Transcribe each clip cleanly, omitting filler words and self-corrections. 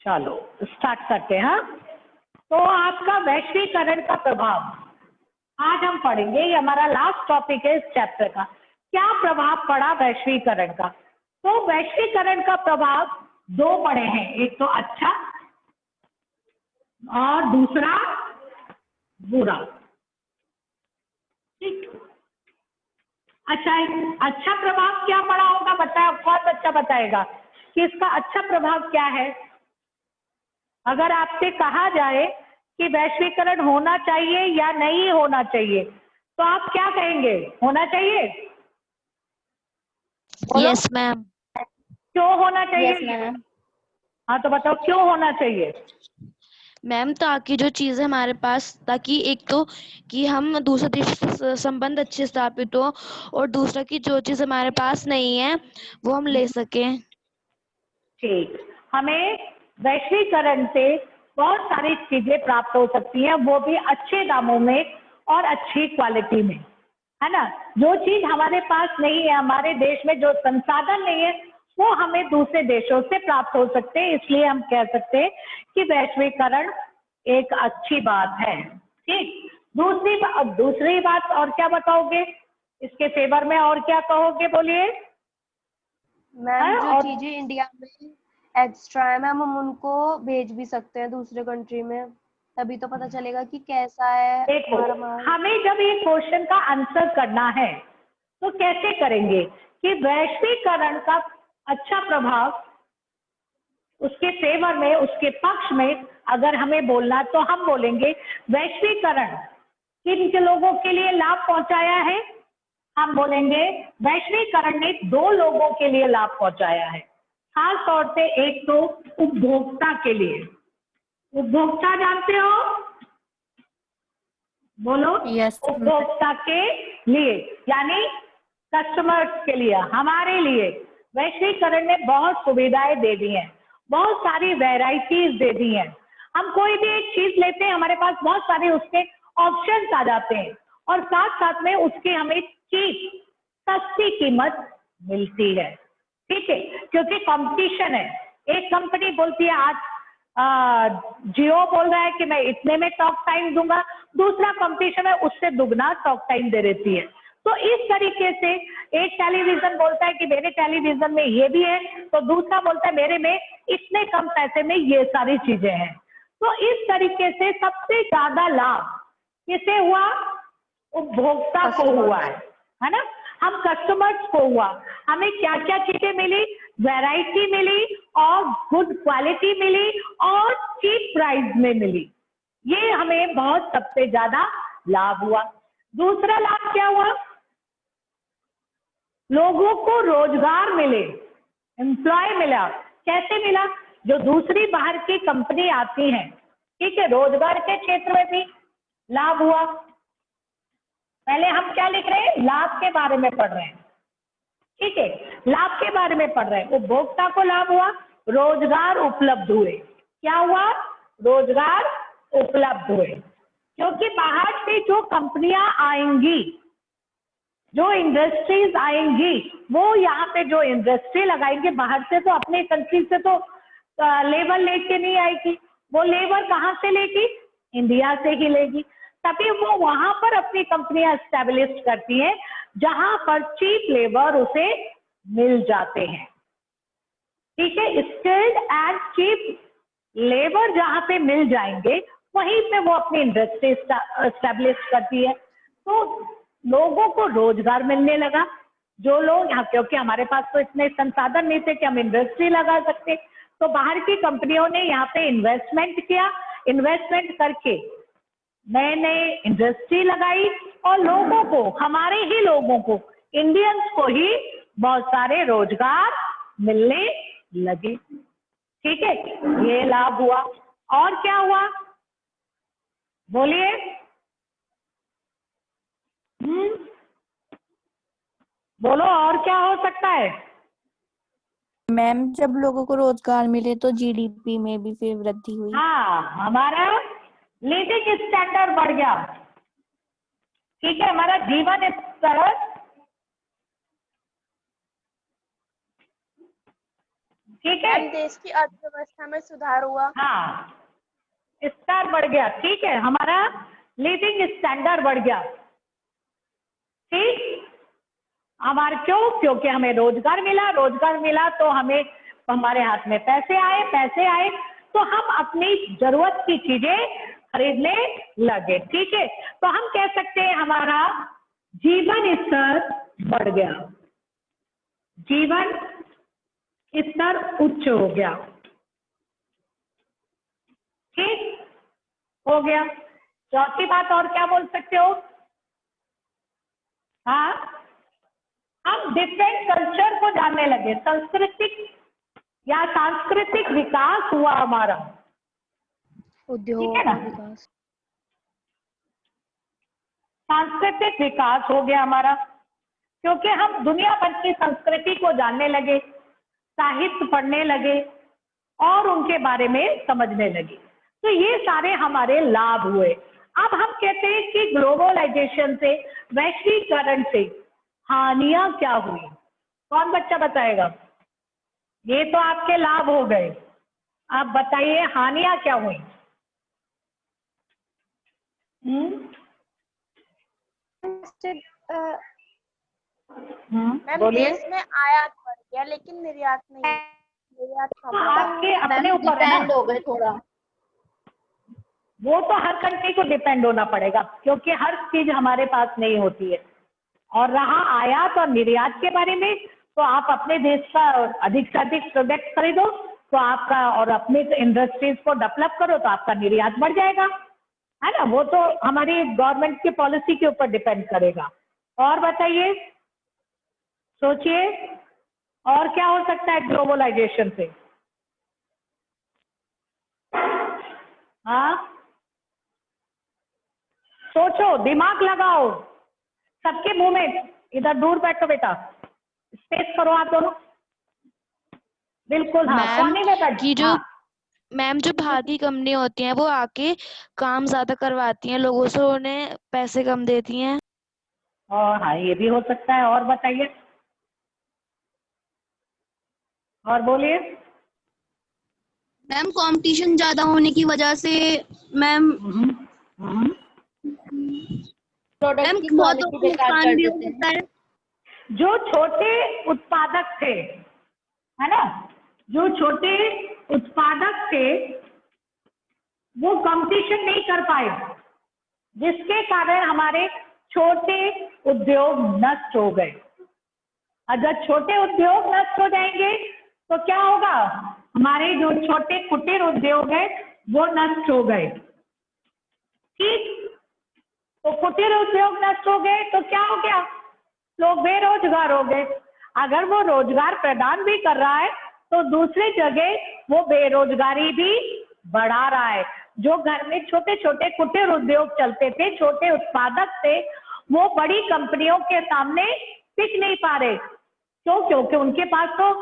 चलो स्टार्ट करते हैं। हाँ, तो आपका वैश्वीकरण का प्रभाव आज हम पढ़ेंगे। ये हमारा लास्ट टॉपिक है इस चैप्टर का। क्या प्रभाव पड़ा वैश्वीकरण का? तो वैश्वीकरण का प्रभाव दो पड़े हैं, एक तो अच्छा और दूसरा बुरा। ठीक, अच्छा प्रभाव क्या पड़ा होगा? बताओ, कौन बच्चा बताएगा कि इसका अच्छा प्रभाव क्या है? अगर आपसे कहा जाए कि वैश्वीकरण होना चाहिए या नहीं होना चाहिए, तो आप क्या कहेंगे? होना चाहिए? Yes ma'am. क्यों होना चाहिए? Yes ma'am. हाँ, तो बताओ क्यों होना चाहिए? मैम, ताकि जो चीज़ हमारे पास, ताकि एक तो कि हम दूसरे देश से संबंध अच्छे स्थापित हो, और दूसरा कि जो चीज़ हमारे पास नहीं है वो हम ले सकें। ठीक, हमें वैश्वीकरण से बहुत सारी चीजें प्राप्त हो सकती हैं, वो भी अच्छे दामों में और अच्छी क्वालिटी में, है ना। जो चीज हमारे पास नहीं है, हमारे देश में जो संसाधन नहीं है, वो हमें दूसरे देशों से प्राप्त हो सकते हैं। इसलिए हम कह सकते हैं कि वैश्वीकरण एक अच्छी बात है। ठीक, दूसरी बात और क्या बताओगे इसके फेवर में? और क्या कहोगे, बोलिए। मैम, जो और चीजें इंडिया में एक्स्ट्रा है मैम, हम उनको भेज भी सकते हैं दूसरे कंट्री में, तभी तो पता चलेगा कि कैसा है देखो, हमारा माल। हमें जब ये क्वेश्चन का आंसर करना है तो कैसे करेंगे कि वैश्वीकरण का अच्छा प्रभाव उसके फेवर में, उसके पक्ष में अगर हमें बोलना, तो हम बोलेंगे वैश्वीकरण किन के लोगों के लिए लाभ पहुंचाया है? हम बोलेंगे वैश्वीकरण ने दो लोगों के लिए लाभ पहुंचाया है, खास तौर से एक तो उपभोक्ता के लिए। उपभोक्ता जानते हो? बोलो। यस। उपभोक्ता के लिए यानी कस्टमर्स के लिए, हमारे लिए वैश्वीकरण ने बहुत सुविधाएं दे दी हैं, बहुत सारी वैरायटीज दे दी हैं। हम कोई भी एक चीज लेते हैं, हमारे पास बहुत सारे उसके ऑप्शंस आ जाते हैं, और साथ साथ में उसकी हमें चीप, सस्ती कीमत मिलती है। ठीक है, क्योंकि कंपटीशन है। एक कंपनी बोलती है, आज जियो बोल रहा है कि मैं इतने में टॉक टाइम दूंगा, दूसरा कंपटीशन है उससे दुगना टॉक टाइम दे देती है। तो इस तरीके से एक टेलीविजन बोलता है कि मेरे टेलीविजन में ये भी है, तो दूसरा बोलता है मेरे में इतने कम पैसे में ये सारी चीजें हैं। तो इस तरीके से सबसे ज्यादा लाभ किसे हुआ? उपभोक्ता को हुआ है ना। हम कस्टमर्स को हुआ। हमें क्या क्या चीजें मिली? वैरायटी मिली, और गुड क्वालिटी मिली, और चीप प्राइस में मिली। ये हमें बहुत सबसे ज्यादा लाभ हुआ। दूसरा लाभ क्या हुआ? लोगों को रोजगार मिले, एम्प्लॉय मिला। कैसे मिला? जो दूसरी बाहर की कंपनी आती हैं, ठीक है, रोजगार के क्षेत्र में भी लाभ हुआ। पहले हम क्या लिख रहे हैं? लाभ के बारे में पढ़ रहे हैं। ठीक है, लाभ के बारे में पढ़ रहे हैं। उपभोक्ता को लाभ हुआ, रोजगार उपलब्ध हुए। क्या हुआ? रोजगार उपलब्ध हुए, क्योंकि बाहर से जो कंपनियां आएंगी, जो इंडस्ट्रीज आएंगी, वो यहाँ पे जो इंडस्ट्री लगाएंगे बाहर से, तो अपने कंट्री से तो लेबर लेके नहीं आएगी। वो लेबर कहाँ से लेगी? इंडिया से ही लेगी। तभी वो वहां पर अपनी कंपनियां एस्टेब्लिश करती हैं, जहां पर चीप लेबर उसे मिल जाते हैं। ठीक है, स्किल्ड एंड चीप लेबर जहां पे मिल जाएंगे, वहीं पे वो अपनी इंडस्ट्री एस्टेब्लिश करती है। तो लोगों को रोजगार मिलने लगा। जो लोग यहाँ, क्योंकि हमारे पास तो इतने संसाधन नहीं थे कि हम इंडस्ट्री लगा सकते, तो बाहर की कंपनियों ने यहाँ पे इन्वेस्टमेंट किया। इन्वेस्टमेंट करके नए नए इंडस्ट्री लगाई, और लोगों को, हमारे ही लोगों को, इंडियंस को ही बहुत सारे रोजगार मिलने लगे। ठीक है, ये लाभ हुआ। और क्या हुआ? बोलिए। बोलो, और क्या हो सकता है? मैम, जब लोगों को रोजगार मिले तो जीडीपी में भी फिर वृद्धि हुई। हाँ, हमारा लिविंग स्टैंडर्ड बढ़ गया। ठीक है, हमारा जीवन स्तर ठीक है। मैम देश की अर्थव्यवस्था में सुधार हुआ। हाँ, स्तर बढ़ गया, ठीक है, हमारा लिविंग स्टैंडर्ड बढ़ गया, ठीक। हमारे क्योंकि हमें रोजगार मिला, रोजगार मिला तो हमें हमारे हाथ में पैसे आए, पैसे आए तो हम अपनी जरूरत की चीजें खरीदने लगे, ठीक है। तो हम कह सकते हैं हमारा जीवन स्तर बढ़ गया, जीवन स्तर उच्च हो गया, ठीक हो गया। चौथी बात और क्या बोल सकते हो? हाँ, हम डिफरेंट कल्चर को जानने लगे, सांस्कृतिक या सांस्कृतिक विकास हुआ हमारा, उद्योग ठीक है ना? विकास। सांस्कृतिक विकास हो गया हमारा, क्योंकि हम दुनिया भर की संस्कृति को जानने लगे, साहित्य पढ़ने लगे और उनके बारे में समझने लगे। तो ये सारे हमारे लाभ हुए। अब हम कहते हैं कि ग्लोबलाइजेशन से, वैश्वीकरण से हानियां क्या हुई? कौन बच्चा बताएगा? ये तो आपके लाभ हो गए, आप बताइए हानियां क्या हुई? मैम बोलिए। देश में आयात बढ़ गया लेकिन निर्यात नहीं, निर्यात कम हो गया। आपके अपने ऊपर है ना, हो गए थोड़ा। वो तो हर कंट्री को डिपेंड होना पड़ेगा, क्योंकि हर चीज हमारे पास नहीं होती है। और रहा आयात और निर्यात के बारे में, तो आप अपने देश का अधिक से अधिक प्रोडक्ट खरीदो तो आपका, और अपने इंडस्ट्रीज को डेवलप करो तो आपका निर्यात बढ़ जाएगा, है ना। वो तो हमारी गवर्नमेंट की पॉलिसी के ऊपर डिपेंड करेगा। और बताइए, सोचिए और क्या हो सकता है ग्लोबलाइजेशन से? हाँ, सोचो, दिमाग लगाओ, सबके मुंह में, इधर दूर बैठो बेटा, स्पेस करो आप दोनों, बिल्कुल। हाँ, मैम कोने में बैठ। कि जो हाँ, मैम जो भारतीय कंपनी होती हैं वो आके काम ज्यादा करवाती हैं लोगों से, उन्हें पैसे कम देती हैं। और हाँ, ये भी हो सकता है। और बताइए, और बोलिए। मैम कंपटीशन ज्यादा होने की वजह से मैम प्रोडक्ट की बहुत क्वालिटी बेकार नुकसान कर भी हो देते हैं। सकता है। जो छोटे उत्पादक थे, है ना, जो छोटे उत्पादक थे वो कंपटीशन नहीं कर पाए, जिसके कारण हमारे छोटे उद्योग नष्ट हो गए। अगर छोटे उद्योग नष्ट हो जाएंगे तो क्या होगा? हमारे जो छोटे कुटीर उद्योग है वो नष्ट हो गए, ठीक। तो कुटीर उद्योग नष्ट हो गए तो क्या हो गया? लोग बेरोजगार हो गए। अगर वो रोजगार प्रदान भी कर रहा है तो दूसरी जगह वो बेरोजगारी भी बढ़ा रहा है। जो घर में छोटे छोटे कुटीर उद्योग चलते थे, छोटे उत्पादक थे, वो बड़ी कंपनियों के सामने टिक नहीं पा रहे। क्यों? क्योंकि उनके पास तो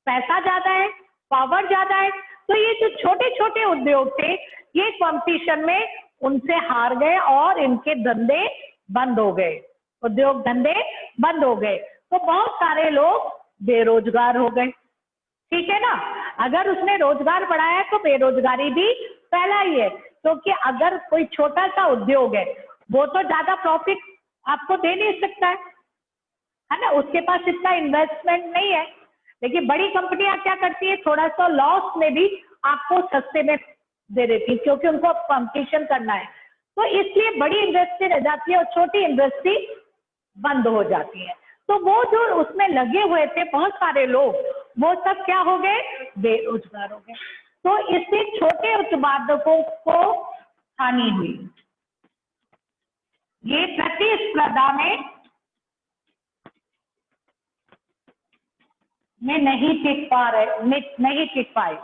पैसा ज्यादा है, पावर ज्यादा है। तो ये जो छोटे छोटे उद्योग थे ये कंपटीशन में उनसे हार गए और इनके धंधे बंद हो गए, उद्योग धंधे बंद हो गए। तो बहुत सारे लोग बेरोजगार हो गए, ठीक है ना। अगर उसने रोजगार बढ़ाया तो बेरोजगारी भी फैला ही है, क्योंकि अगर कोई छोटा सा उद्योग है वो तो ज्यादा प्रॉफिट आपको दे नहीं सकता है ना, उसके पास इतना इन्वेस्टमेंट नहीं है। लेकिन बड़ी कंपनियां क्या करती है, थोड़ा सा लॉस में भी आपको सस्ते में दे देती है, क्योंकि उनको कंपटीशन करना है। तो इसलिए बड़ी इंडस्ट्री रह जाती है और छोटी इंडस्ट्री बंद हो जाती है। तो वो जो उसमें लगे हुए थे बहुत सारे लोग, वो सब क्या हो गए? बेरोजगार हो गए। तो इससे छोटे उत्पादकों को हानि हुई। ये प्रतिस्पर्धा में नहीं टिक पा रहे, नहीं टिक पाए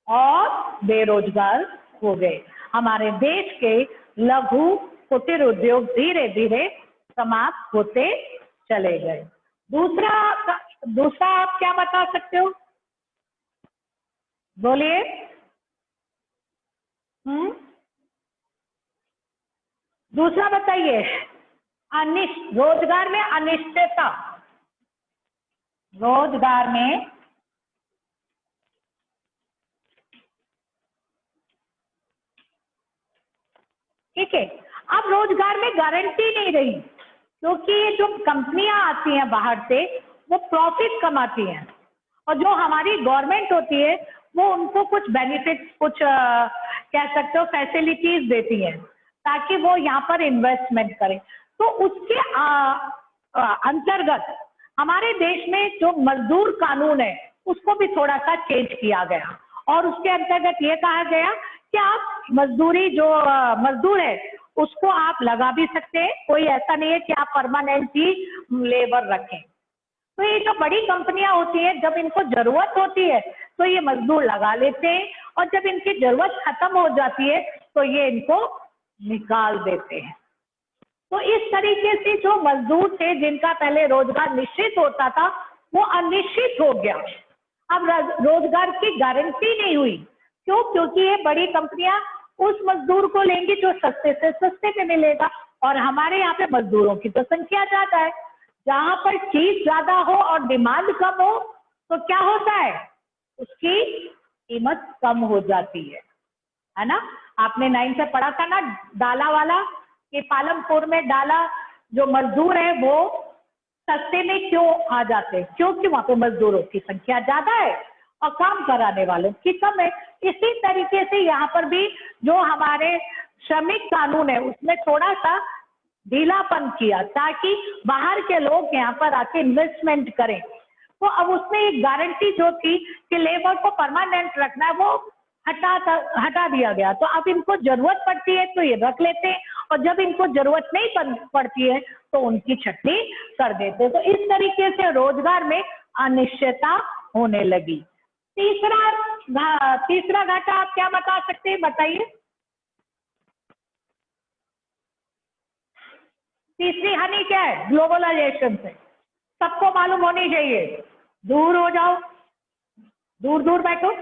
और बेरोजगार हो गए। हमारे देश के लघु कुटीर उद्योग धीरे धीरे समाप्त होते चले गए। दूसरा आप क्या बता सकते हो? बोलिए। दूसरा बताइए। रोजगार में अनिश्चितता, रोजगार में ठीक है। अब रोजगार में गारंटी नहीं रही, क्योंकि ये जो कंपनियां आती हैं बाहर से वो प्रॉफिट कमाती हैं, और जो हमारी गवर्नमेंट होती है वो उनको कुछ बेनिफिट्स, कुछ कह सकते हो फैसिलिटीज देती है ताकि वो यहाँ पर इन्वेस्टमेंट करें। तो उसके अंतर्गत हमारे देश में जो मजदूर कानून है उसको भी थोड़ा सा चेंज किया गया, और उसके अंतर्गत ये कहा गया कि आप मजदूरी जो मजदूर है उसको आप लगा भी सकते हैं, कोई ऐसा नहीं है कि आप परमानेंट ही लेबर रखें। तो ये जो बड़ी कंपनियां होती हैं जब इनको जरूरत होती है तो ये मजदूर लगा लेते हैं, और जब इनकी जरूरत खत्म हो जाती है तो ये इनको निकाल देते हैं। तो इस तरीके से जो मजदूर थे जिनका पहले रोजगार निश्चित होता था वो अनिश्चित हो गया। अब रोजगार की गारंटी नहीं हुई। क्यों? क्योंकि ये बड़ी कंपनियां उस मजदूर को लेंगी जो सस्ते से सस्ते पे मिलेगा, और हमारे यहाँ पे मजदूरों की तो संख्या ज्यादा है। जहां पर चीज ज्यादा हो और डिमांड कम हो तो क्या होता है, उसकी कीमत कम हो जाती है ना। आपने 9 से पढ़ा था ना डाला वाला, कि पालमपुर में डाला जो मजदूर है वो सस्ते में क्यों आ जाते हैं, क्योंकि वहां पे मजदूरों की संख्या ज्यादा है और काम कराने वालों की कम है। इसी तरीके से यहाँ पर भी जो हमारे श्रमिक कानून है उसमें थोड़ा सा ढीलापन किया ताकि बाहर के लोग यहाँ पर आके इन्वेस्टमेंट करें। तो अब उसमें एक गारंटी जो थी कि लेबर को परमानेंट रखना है वो हटा दिया गया। तो अब इनको जरूरत पड़ती है तो ये रख लेते हैं, और जब इनको जरूरत नहीं पड़ती है तो उनकी छटनी कर देते। तो इस तरीके से रोजगार में अनिश्चितता होने लगी। तीसरा घाटा आप क्या बता सकते हैं, बताइए। तीसरी हानि क्या है ग्लोबलाइजेशन से, सबको मालूम होनी चाहिए। दूर हो जाओ, दूर दूर बैठो।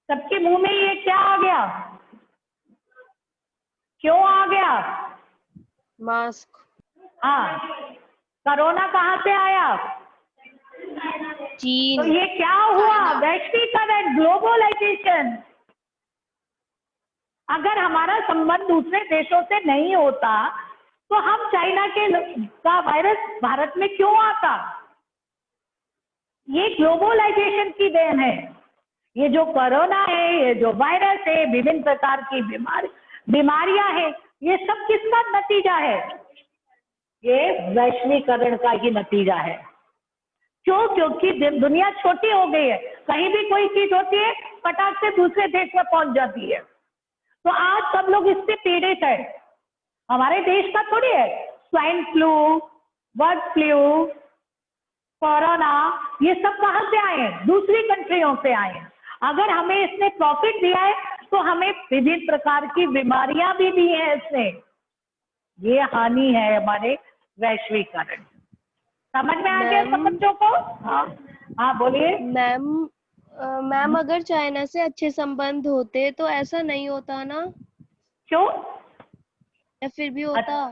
सबके मुंह में ये क्या आ गया, क्यों आ गया? मास्क। हाँ, कोरोना कहाँ से आया? चीन। तो ये क्या हुआ? वैश्वीकरण, ग्लोबलाइजेशन। अगर हमारा संबंध दूसरे देशों से नहीं होता तो हम चाइना का वायरस भारत में क्यों आता? ये ग्लोबलाइजेशन की देन है। ये जो कोरोना है, ये जो वायरस है, विभिन्न प्रकार की बीमारियां हैं, ये सब किसका नतीजा है? ये वैश्वीकरण का ही नतीजा है। क्यों? क्योंकि दुनिया छोटी हो गई है, कहीं भी कोई चीज होती है फटाक से दूसरे देश में पहुंच जाती है। तो आज सब लोग इससे पीड़ित है, हमारे देश का थोड़ी है। Swine flu, bird flu, corona, ये सब कहां से आए हैं? दूसरी कंट्रियों से आए हैं। अगर हमें इसने प्रॉफिट दिया है तो हमें विभिन्न प्रकार की बीमारियां भी दी है इसने। ये हानि है हमारे वैश्वीकरण। समझ में आ गया सब बच्चों को? हाँ बोलिए। मैम अगर चाइना से अच्छे संबंध होते तो ऐसा नहीं होता ना? क्यों? या फिर भी होता?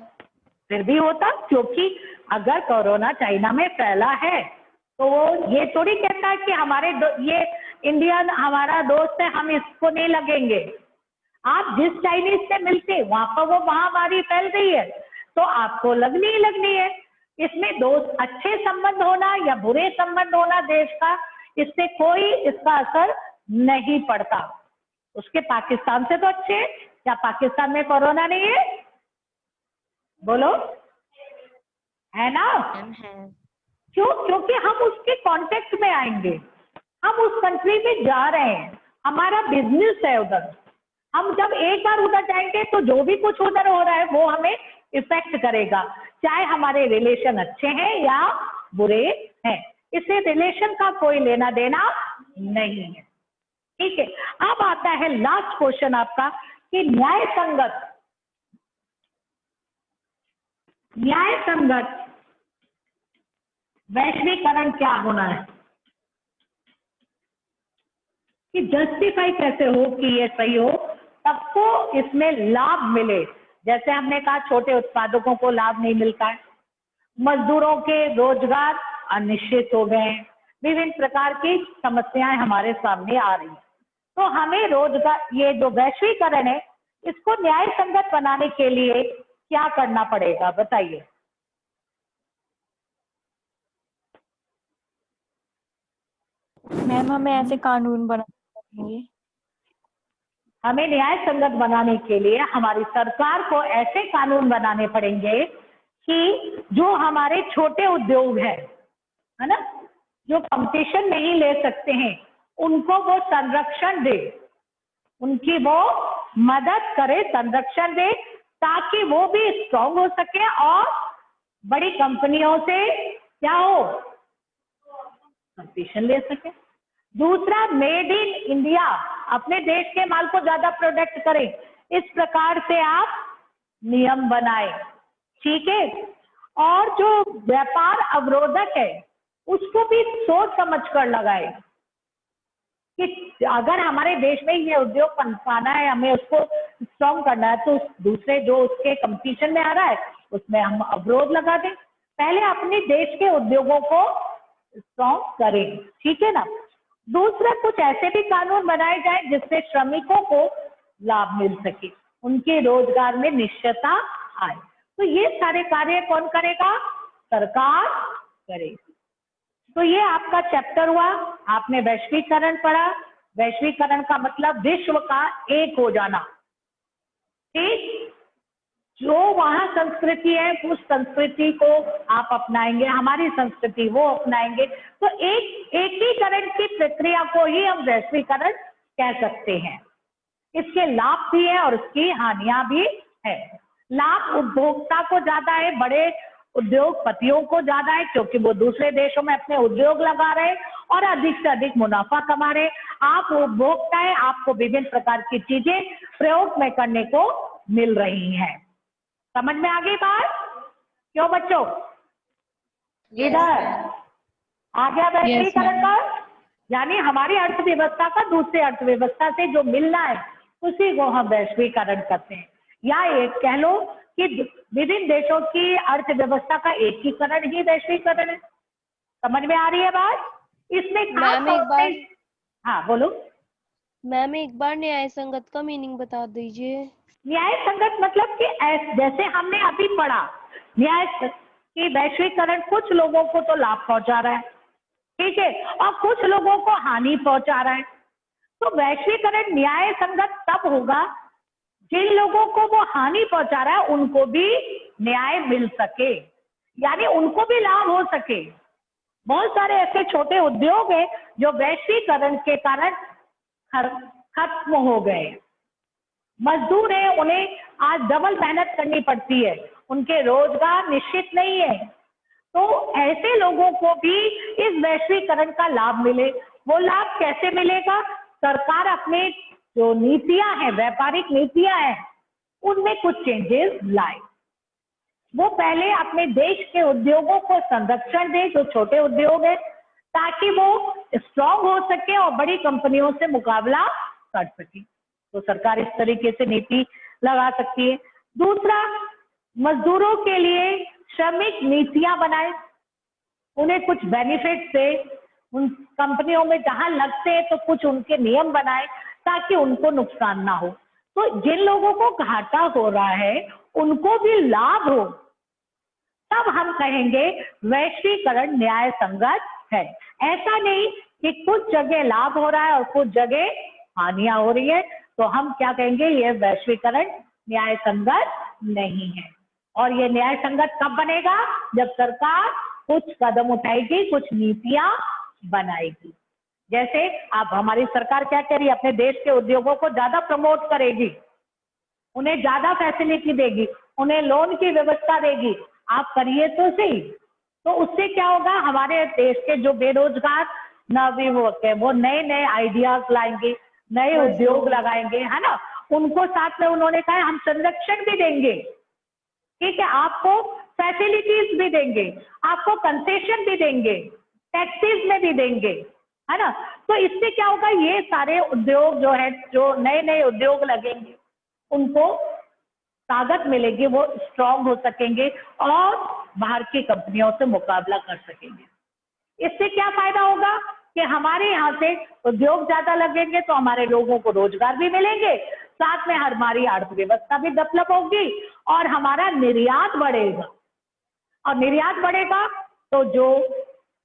फिर भी होता, क्योंकि अगर कोरोना चाइना में फैला है तो वो ये थोड़ी कहता है कि ये इंडियन हमारा दोस्त है, हम इसको नहीं लगेंगे। आप जिस चाइनीज से मिलते वहां पर वो महामारी फैल गई है तो आपको लगनी ही लगनी है। इसमें दोस्त अच्छे संबंध होना या बुरे संबंध होना देश का, इससे कोई इसका असर नहीं पड़ता। उसके पाकिस्तान से तो अच्छे है, क्या पाकिस्तान में कोरोना नहीं है? बोलो, है ना? क्यों? क्योंकि हम उसके कांटेक्ट में आएंगे, हम उस कंट्री में जा रहे हैं, हमारा बिजनेस है उधर। हम जब एक बार उधर जाएंगे तो जो भी कुछ उधर हो रहा है वो हमें इफेक्ट करेगा, चाहे हमारे रिलेशन अच्छे हैं या बुरे हैं। इससे रिलेशन का कोई लेना देना नहीं है। ठीक है, अब आता है लास्ट क्वेश्चन आपका कि न्याय संगत वैश्वीकरण क्या होना है, कि जस्टिफाई कैसे हो कि ये सही हो, सबको इसमें लाभ मिले। जैसे हमने कहा छोटे उत्पादकों को लाभ नहीं मिलता है, मजदूरों के रोजगार अनिश्चित हो गए हैं, विभिन्न प्रकार की समस्याएं हमारे सामने आ रही हैं। तो हमें रोजगार, ये जो वैश्वीकरण है, इसको न्याय संगत बनाने के लिए क्या करना पड़ेगा, बताइए। मैम हमें ऐसे कानून बनाने पड़ेंगे। हमें न्याय संगत बनाने के लिए हमारी सरकार को ऐसे कानून बनाने पड़ेंगे कि जो हमारे छोटे उद्योग है ना, जो कंपटीशन नहीं ले सकते हैं, उनको वो संरक्षण दे, उनकी वो मदद करे, संरक्षण दे, ताकि वो भी स्ट्रांग हो सके और बड़ी कंपनियों से क्या हो, कंपटीशन ले सके। दूसरा, मेड इन इंडिया, अपने देश के माल को ज्यादा प्रोडक्ट करें, इस प्रकार से आप नियम बनाए, ठीक है। और जो व्यापार अवरोधक है उसको भी सोच समझ कर लगाए कि अगर हमारे देश में ये उद्योग पनपाना है, हमें उसको स्ट्रॉन्ग करना है, तो दूसरे जो उसके कंपटीशन में आ रहा है उसमें हम अवरोध लगा दें। पहले अपने देश के उद्योगों को स्ट्रॉन्ग करें, ठीक है ना। दूसरा, कुछ ऐसे भी कानून बनाए जाए जिससे श्रमिकों को लाभ मिल सके, उनके रोजगार में निश्चितता आए। तो ये सारे कार्य कौन करेगा, सरकार करेगी। तो ये आपका चैप्टर हुआ, आपने वैश्वीकरण पढ़ा। वैश्वीकरण का मतलब विश्व का एक हो जाना, ठीक। जो वहां संस्कृति है उस संस्कृति को आप अपनाएंगे, हमारी संस्कृति वो अपनाएंगे, तो एकीकरण की प्रक्रिया को ही हम वैश्वीकरण कह सकते हैं। इसके लाभ भी है और इसकी हानियां भी है। लाभ उपभोक्ता को ज्यादा है, बड़े उद्योगपतियों को ज्यादा है, क्योंकि वो दूसरे देशों में अपने उद्योग लगा रहे और अधिक से अधिक मुनाफा कमा रहे। आप उपभोक्ता है, आपको विभिन्न प्रकार की चीजें प्रयोग में करने को मिल रही हैं। समझ में आ गई बात? क्यों बच्चों? इधर आ गया वैश्वीकरण का, यानी हमारी अर्थव्यवस्था का दूसरे अर्थव्यवस्था से जो मिलना है उसी को हम वैश्वीकरण करते हैं। या एक कह लो कि विभिन्न देशों की अर्थव्यवस्था का एकीकरण ही वैश्वीकरण है। समझ में आ रही है बात? इसमें मैम एक बार, हाँ बोलो मैम एक बार न्याय संगत का मीनिंग बता दीजिए। न्याय संगत मतलब कि जैसे हमने अभी पढ़ा, न्याय की वैश्वीकरण कुछ लोगों को तो लाभ पहुंचा रहा है, ठीक है, और कुछ लोगों को हानि पहुंचा रहा है। तो वैश्वीकरण न्याय संगत तब होगा जिन लोगों को वो हानि पहुंचा रहा है उनको भी न्याय मिल सके, यानी उनको भी लाभ हो सके। बहुत सारे ऐसे छोटे उद्योग हैं जो वैश्वीकरण के कारण खत्म हो गए। मजदूर है, उन्हें आज डबल मेहनत करनी पड़ती है, उनके रोजगार निश्चित नहीं है। तो ऐसे लोगों को भी इस वैश्वीकरण का लाभ मिले। वो लाभ कैसे मिलेगा? सरकार अपने जो नीतियां हैं, व्यापारिक नीतियां हैं, उनमें कुछ चेंजेस लाए। वो पहले अपने देश के उद्योगों को संरक्षण दे, जो छोटे उद्योग है, ताकि वो स्ट्रांग हो सके और बड़ी कंपनियों से मुकाबला कर सके। तो सरकार इस तरीके से नीति लगा सकती है। दूसरा, मजदूरों के लिए श्रमिक नीतियां बनाए, उन्हें कुछ बेनिफिट दे, उन कंपनियों में जहां लगते हैं तो कुछ उनके नियम बनाए ताकि उनको नुकसान ना हो। तो जिन लोगों को घाटा हो रहा है उनको भी लाभ हो, तब हम कहेंगे वैश्वीकरण न्याय संगत है। ऐसा नहीं कि कुछ जगह लाभ हो रहा है और कुछ जगह हानियां हो रही है, तो हम क्या कहेंगे, ये वैश्वीकरण न्याय संगत नहीं है। और ये न्याय संगत कब बनेगा? जब सरकार कुछ कदम उठाएगी, कुछ नीतियां बनाएगी। जैसे अब हमारी सरकार क्या करेगी, अपने देश के उद्योगों को ज्यादा प्रमोट करेगी, उन्हें ज्यादा फैसिलिटी देगी, उन्हें लोन की व्यवस्था देगी, आप करिए तो सही। तो उससे क्या होगा, हमारे देश के जो बेरोजगार नवयुवक है वो नए नए आइडियाज लाएंगे, नए उद्योग लगाएंगे, है ना। उनको साथ में उन्होंने कहा हम संरक्षण भी देंगे, ठीक है, आपको फैसिलिटीज भी देंगे, आपको कंसेशन भी देंगे, टैक्सेस में भी देंगे, है ना। तो इससे क्या होगा, ये सारे उद्योग जो है, जो नए नए उद्योग लगेंगे, उनको ताकत मिलेगी, वो स्ट्रांग हो सकेंगे और बाहर की कंपनियों से मुकाबला कर सकेंगे। इससे क्या फायदा होगा? कि हमारे यहाँ से उद्योग ज्यादा लगेंगे तो हमारे लोगों को रोजगार भी मिलेंगे, साथ में हमारी अर्थव्यवस्था भी डेवलप होगी और हमारा निर्यात बढ़ेगा। और निर्यात बढ़ेगा तो जो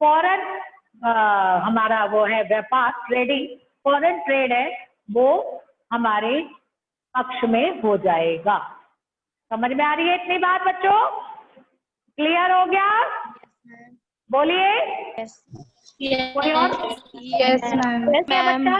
फॉरेन हमारा वो है व्यापार, ट्रेडिंग, फॉरेन ट्रेड है, वो हमारे पक्ष में हो जाएगा। समझ में आ रही है इतनी बात बच्चों? क्लियर हो गया? बोलिए। कोई और? Yes ma'am. कैसे बच्चा?